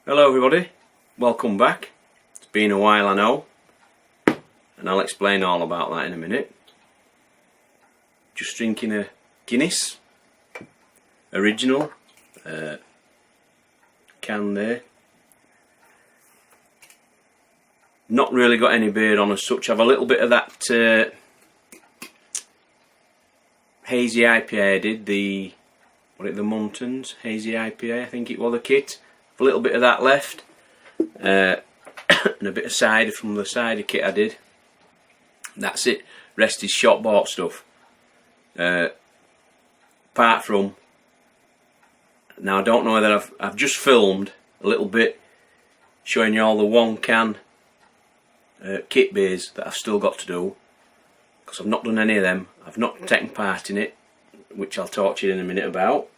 Hello everybody, welcome back. It's been a while, I know, and I'll explain all about that in a minute. Just drinking a Guinness original can there. Not really got any beer on as such. I've a little bit of that hazy IPA I did, the Muntons hazy IPA, I think it was the kit. A little bit of that left, and a bit of cider from the cider kit I did. That's it. Rest is shop bought stuff. Apart from, now I don't know whether I've just filmed a little bit showing you all the one can kit beers that I've still got to do, because I've not done any of them. I've not taken part in it, which I'll talk to you in a minute about.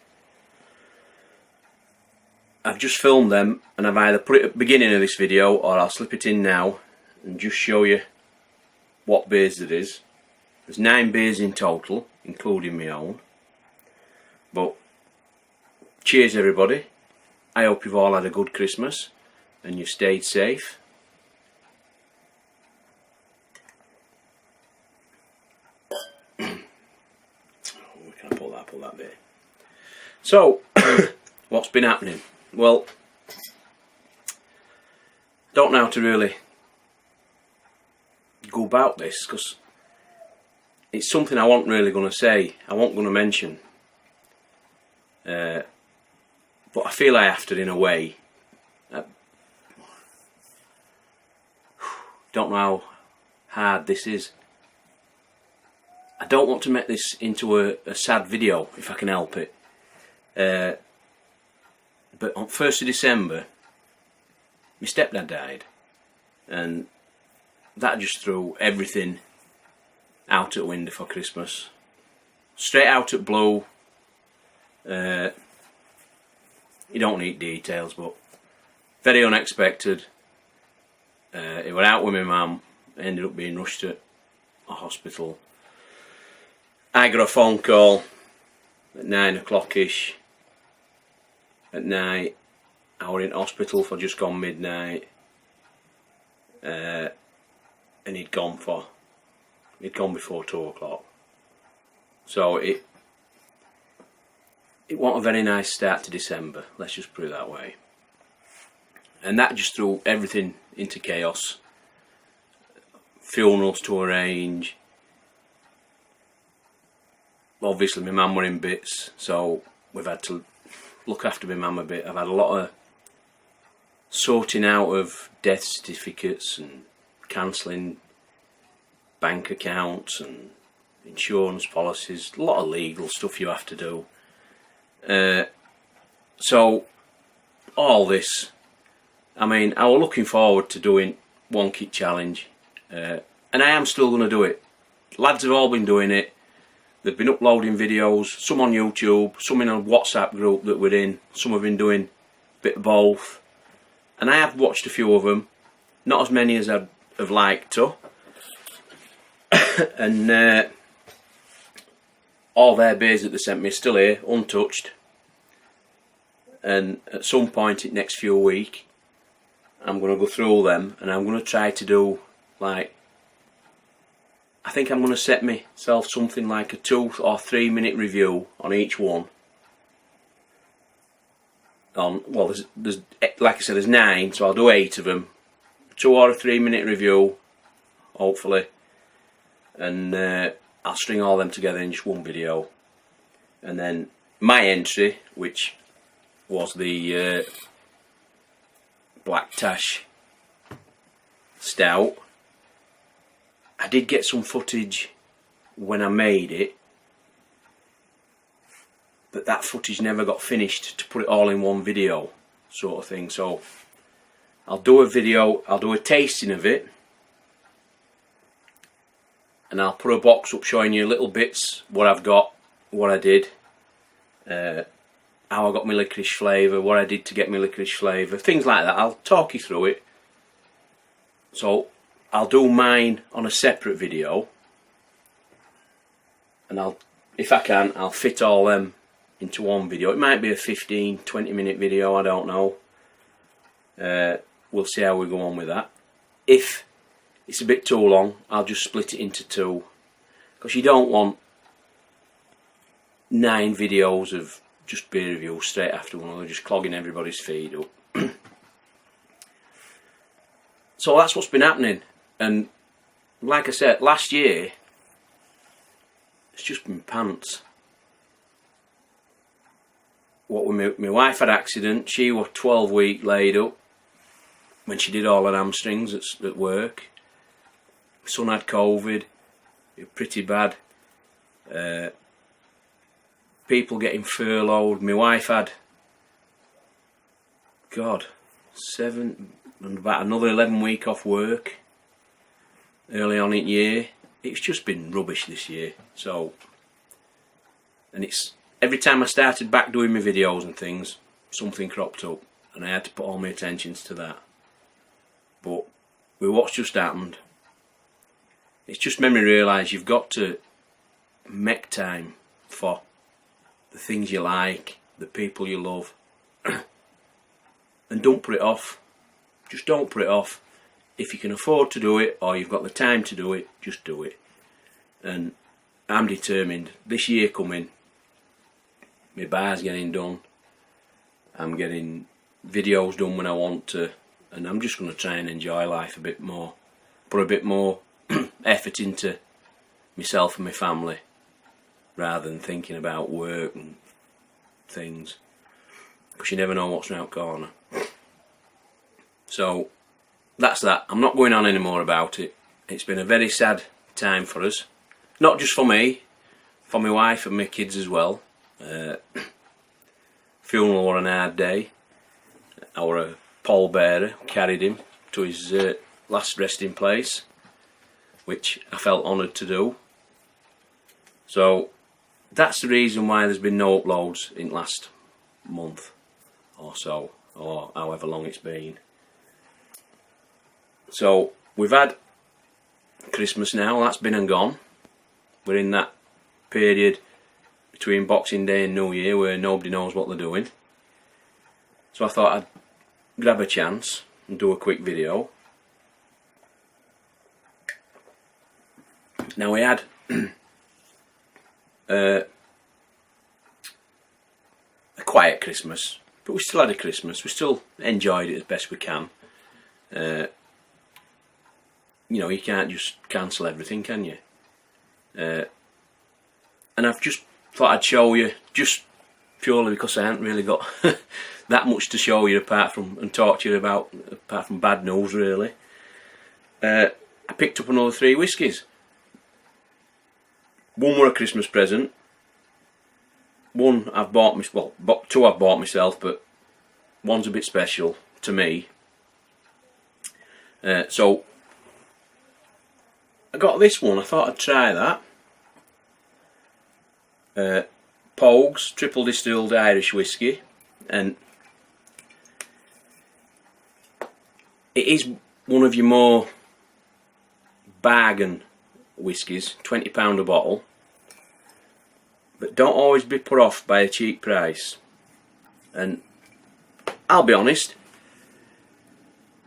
I've just filmed them, and I've either put it at the beginning of this video or I'll slip it in now and just show you what beers there is. There's 9 beers in total, including my own. But cheers everybody. I hope you've all had a good Christmas and you've stayed safe. Where can I put that there? So, what's been happening? Well, don't know how to really go about this, because it's something I wasn't really going to say, I wasn't going to mention, but I feel I have to in a way. Don't know how hard this is. I don't want to make this into a sad video if I can help it. But on 1st of December, my stepdad died, and that just threw everything out at the window for Christmas. Straight out at blue. You don't need details, but very unexpected. He went out with my mum, ended up being rushed to a hospital. I got a phone call at 9 o'clock-ish at night. I was in hospital for just gone midnight, and he'd gone before 2 o'clock. So it wasn't a very nice start to December, let's just put it that way. And that just threw everything into chaos. Funerals to arrange. Obviously my mum were in bits, so we've had to look after my mum a bit. I've had a lot of sorting out of death certificates and cancelling bank accounts and insurance policies, a lot of legal stuff you have to do. So all this, I mean, I was looking forward to doing One Kit Challenge, and I am still going to do it. Lads have all been doing it. They've been uploading videos, some on YouTube, some in a WhatsApp group that we're in. Some have been doing a bit of both. And I have watched a few of them. Not as many as I'd have liked to. And all their beers that they sent me are still here, untouched. And at some point in the next few weeks, I'm going to go through them, and I'm going to try to do, like, I think I'm going to set myself something like a 2 or 3 minute review on each one. Well, there's like I said, there's 9, so I'll do 8 of them. 2 or 3 minute review, hopefully, and I'll string all them together in just one video. And then my entry, which was the Black Tash Stout. I did get some footage when I made it, but that footage never got finished to put it all in one video, sort of thing. So I'll do a video, I'll do a tasting of it, and I'll put a box up showing you little bits, what I've got, what I did, how I got my licorice flavour, what I did to get my licorice flavour, things like that. I'll talk you through it. So I'll do mine on a separate video, and if I can, I'll fit all them into one video. It might be a 15-20 minute video, I don't know. We'll see how we go on with that. If it's a bit too long, I'll just split it into two, because you don't want 9 videos of just beer reviews straight after one another, just clogging everybody's feed up. So that's what's been happening, and like I said, last year it's just been pants. What with my wife had accident, she was 12 weeks laid up when she did all her hamstrings at work. My son had COVID, it was pretty bad. People getting furloughed. My wife had, God, 7 and about another 11 weeks off work early on in the year. It's just been rubbish this year. So, and it's every time I started back doing my videos and things, something cropped up, and I had to put all my attentions to that. But with what's just happened, it's just made me realise you've got to make time for the things you like, the people you love, and don't put it off. Just don't put it off. If you can afford to do it, or you've got the time to do it, just do it. And I'm determined. This year coming, my bar's getting done. I'm getting videos done when I want to, and I'm just going to try and enjoy life a bit more. Put a bit more effort into myself and my family, rather than thinking about work and things, because you never know what's around the corner. So that's that. I'm not going on anymore about it. It's been a very sad time for us, not just for me, for my wife and my kids as well. Funeral were an hard day. Our pallbearer carried him to his last resting place, which I felt honoured to do. So that's the reason why there's been no uploads in the last month or so, or however long it's been. So we've had Christmas now, that's been and gone. We're in that period between Boxing Day and New Year where nobody knows what they're doing. So I thought I'd grab a chance and do a quick video. Now we had a quiet Christmas, but we still had a Christmas. We still enjoyed it as best we can. You know, you can't just cancel everything, can you? And I've just thought I'd show you, just purely because I haven't really got that much to show you apart from talk to you about, apart from bad news really. I picked up another 3 whiskies. One were a Christmas present. One I've bought myself, well, 2 I've bought myself, but one's a bit special to me. So I got this one. I thought I'd try that. Pogues triple distilled Irish whiskey, and it is one of your more bargain whiskies, £20 a bottle, but don't always be put off by a cheap price. And I'll be honest,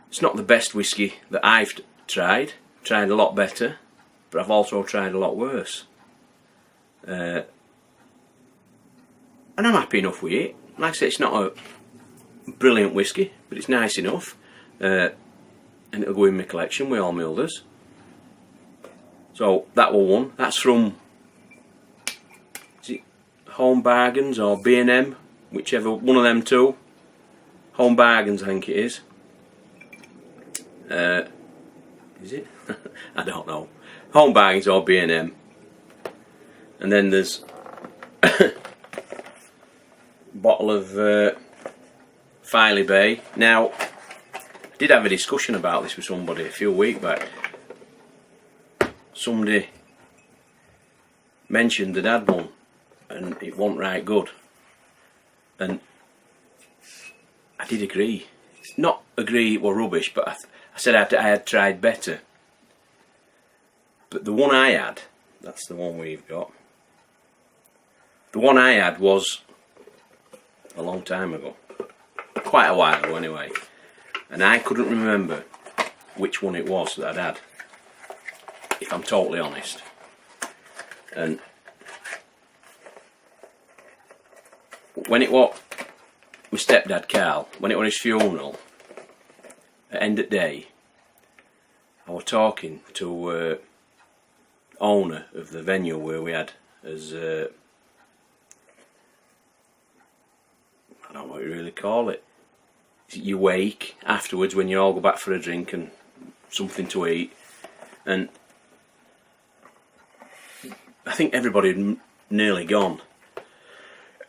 it's not the best whiskey that I've tried a lot better, but I've also tried a lot worse. And I'm happy enough with it. Like I say, it's not a brilliant whiskey, but it's nice enough, and it'll go in my collection with all my others. So that was one. That's from, is it Home Bargains or B&M, whichever one of them two. Home Bargains, I think it is. Is it? I don't know. Home Bargains or B&M. And then there's a bottle of Filey Bay. Now, I did have a discussion about this with somebody a few weeks back. Somebody mentioned they'd had one and it wasn't right good. And I did agree. Not agree it was rubbish, but I said I had tried better. But the one I had, that's the one we've got. The one I had was a long time ago. Quite a while ago anyway. and I couldn't remember which one it was that I'd had, if I'm totally honest. And when it was my stepdad Carl, when it was his funeral at end of day, I was talking to owner of the venue where we had as I don't know what you really call it. You wake afterwards when you all go back for a drink and something to eat, and I think everybody had nearly gone,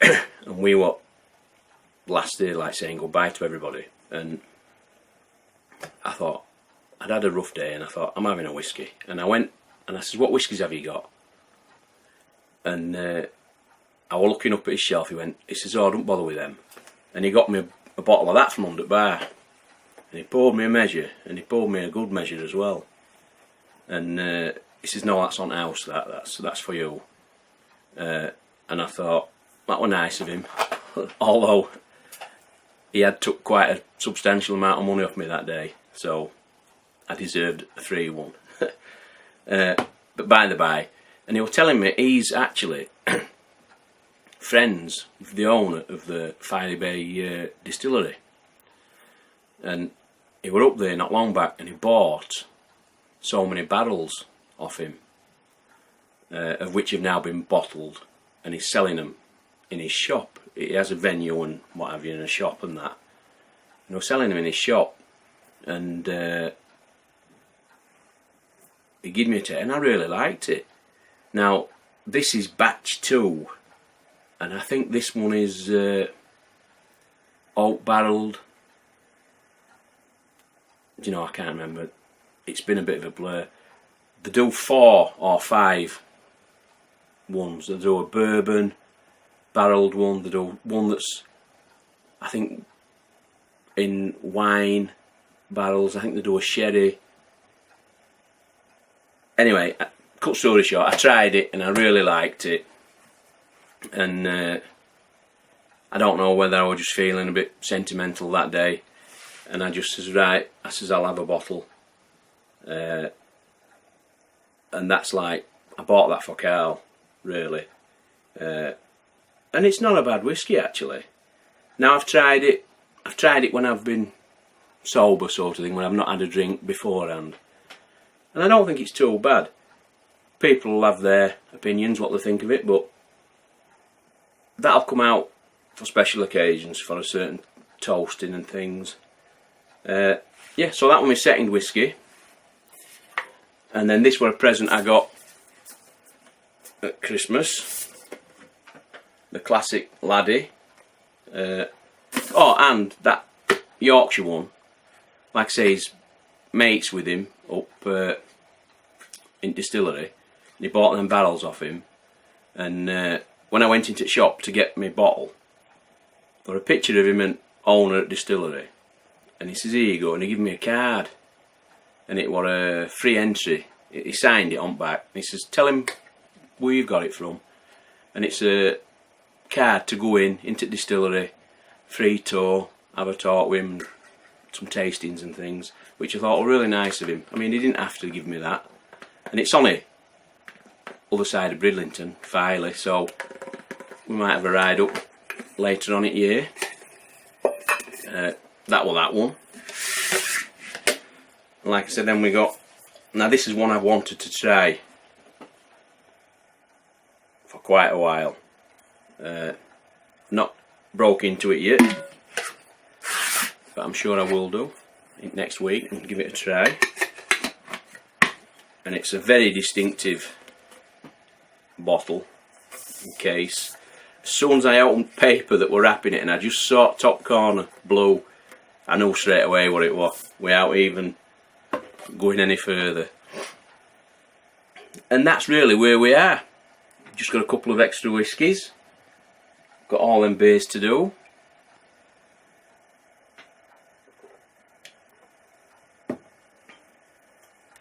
and we were last day like saying goodbye to everybody. And I thought I'd had a rough day, and I thought I'm having a whiskey. And I went and I said, "What whiskies have you got?" And I was looking up at his shelf. He says, "Oh, don't bother with them." And he got me a bottle of that from under the bar, and he poured me a measure, and he poured me a good measure as well. And he says, "No, that's on house. That's for you." And I thought that was nice of him, although he had took quite a substantial amount of money off me that day, so I deserved a free one. But by the by, and he was telling me he's actually friends with the owner of the Filey Bay distillery, and he were up there not long back, and he bought so many barrels off him, of which have now been bottled, and he's selling them in his shop. He has a venue and what have you, in a shop and that, and he's selling them in his shop. And he gave me a taste, and I really liked it. Now this is batch 2, and I think this one is oak barreled. Do you know, I can't remember. It's been a bit of a blur. They do 4 or 5 ones. They do a bourbon barreled one. They do one that's, I think, in wine barrels. I think they do a sherry. Anyway, cut story short, I tried it and I really liked it. And I don't know whether I was just feeling a bit sentimental that day, and I just says, right, I says I'll have a bottle. And that's like, I bought that for Carl, really. And it's not a bad whiskey actually. Now I've tried it when I've been sober, sort of thing, when I've not had a drink beforehand, and I don't think it's too bad. People will have their opinions, what they think of it, but that'll come out for special occasions, for a certain toasting and things. Yeah, so that was my second whiskey. And then this was a present I got at Christmas. The classic Laddie. Oh, and that Yorkshire one, like I say, his mates with him up in distillery, and he bought them barrels off him. And when I went into the shop to get my bottle, there was a picture of him and owner at distillery, and he says, "Here you go," and he gave me a card, and it was a free entry. He signed it on back, and he says, "Tell him where you've got it from," and it's a card to go into the distillery, free tour, have a talk with him, some tastings and things, which I thought were really nice of him. I mean, he didn't have to give me that, and it's on the other side of Bridlington, Filey, so we might have a ride up later on in the year. That was that one. And like I said, then we got, now this is one I've wanted to try for quite a while. Not broke into it yet, but I'm sure I will do next week and give it a try. And it's a very distinctive bottle and case. As soon as I opened paper that were wrapping it and I just saw top corner blue, I knew straight away what it was without even going any further. And that's really where we are. Just got a couple of extra whiskies, got all them beers to do.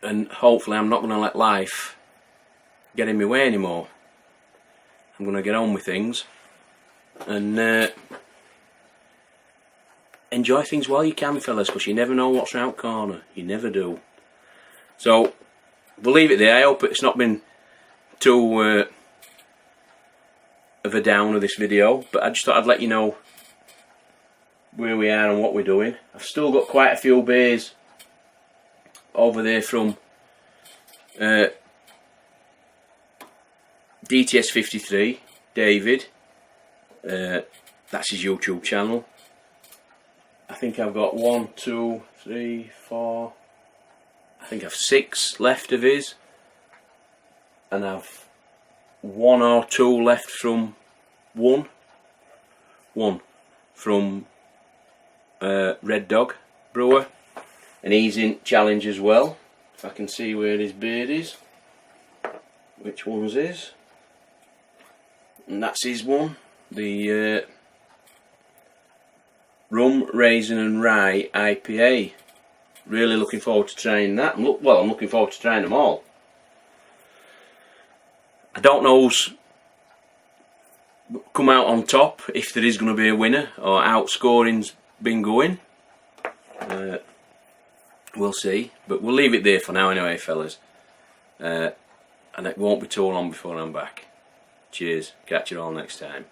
And hopefully I'm not going to let life get in my way anymore. I'm going to get on with things and enjoy things while you can, fellas, because you never know what's round corner. You never do. So we'll leave it there. I hope it's not been too of a downer, this video, but I just thought I'd let you know where we are and what we're doing. I've still got quite a few bays over there from DTS53 David. That's his YouTube channel. I think I've got 1, 2, 3, 4. I think I've 6 left of his, and I've 1 or 2 left from one from Red Dog Brewer, and he's in challenge as well. If I can see where his beard is, which one's his, and that's his one, the Rum, Raisin and Rye IPA. Really looking forward to trying that. I'm looking forward to trying them all. I don't know who's come out on top, if there is going to be a winner or outscoring's been going. We'll see, but we'll leave it there for now anyway, fellas. And it won't be too long before I'm back. Cheers, catch you all next time.